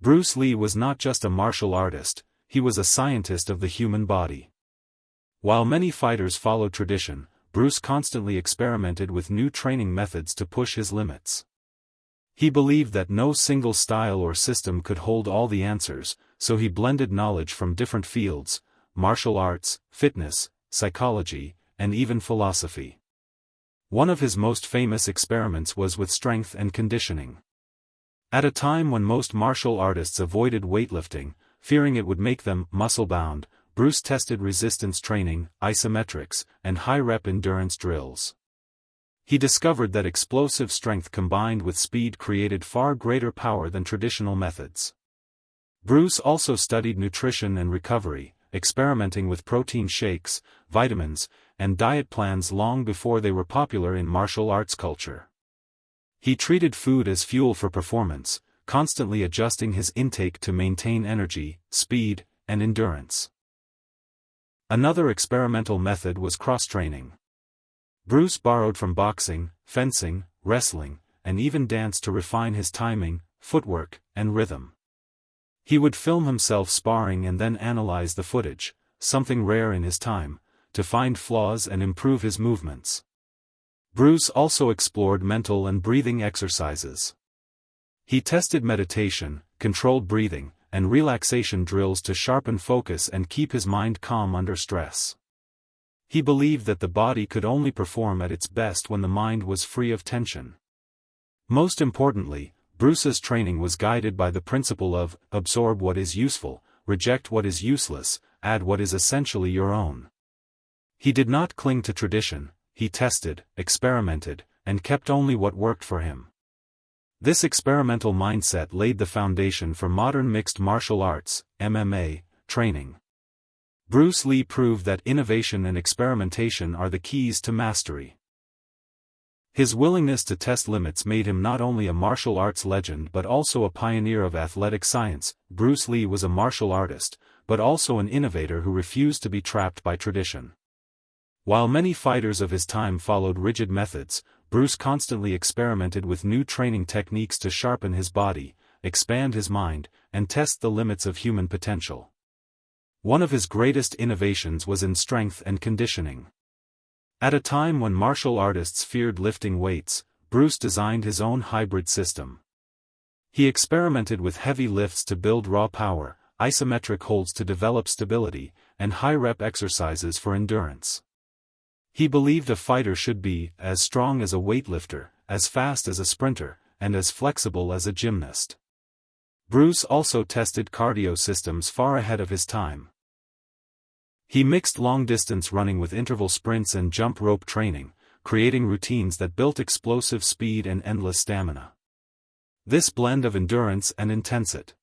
Bruce Lee was not just a martial artist, he was a scientist of the human body. While many fighters followed tradition, Bruce constantly experimented with new training methods to push his limits. He believed that no single style or system could hold all the answers, so he blended knowledge from different fields: martial arts, fitness, psychology, and even philosophy. One of his most famous experiments was with strength and conditioning. At a time when most martial artists avoided weightlifting, fearing it would make them muscle-bound, Bruce tested resistance training, isometrics, and high-rep endurance drills. He discovered that explosive strength combined with speed created far greater power than traditional methods. Bruce also studied nutrition and recovery, experimenting with protein shakes, vitamins, and diet plans long before they were popular in martial arts culture. He treated food as fuel for performance, constantly adjusting his intake to maintain energy, speed, and endurance. Another experimental method was cross-training. Bruce borrowed from boxing, fencing, wrestling, and even dance to refine his timing, footwork, and rhythm. He would film himself sparring and then analyze the footage, something rare in his time, to find flaws and improve his movements. Bruce also explored mental and breathing exercises. He tested meditation, controlled breathing, and relaxation drills to sharpen focus and keep his mind calm under stress. He believed that the body could only perform at its best when the mind was free of tension. Most importantly, Bruce's training was guided by the principle of absorb what is useful, reject what is useless, add what is essentially your own. He did not cling to tradition, he tested, experimented, and kept only what worked for him. This experimental mindset laid the foundation for modern mixed martial arts, MMA, training. Bruce Lee proved that innovation and experimentation are the keys to mastery. His willingness to test limits made him not only a martial arts legend but also a pioneer of athletic science. Bruce Lee was a martial artist, but also an innovator who refused to be trapped by tradition. While many fighters of his time followed rigid methods, Bruce constantly experimented with new training techniques to sharpen his body, expand his mind, and test the limits of human potential. One of his greatest innovations was in strength and conditioning. At a time when martial artists feared lifting weights, Bruce designed his own hybrid system. He experimented with heavy lifts to build raw power, isometric holds to develop stability, and high-rep exercises for endurance. He believed a fighter should be as strong as a weightlifter, as fast as a sprinter, and as flexible as a gymnast. Bruce also tested cardio systems far ahead of his time. He mixed long-distance running with interval sprints and jump rope training, creating routines that built explosive speed and endless stamina. This blend of endurance and intensity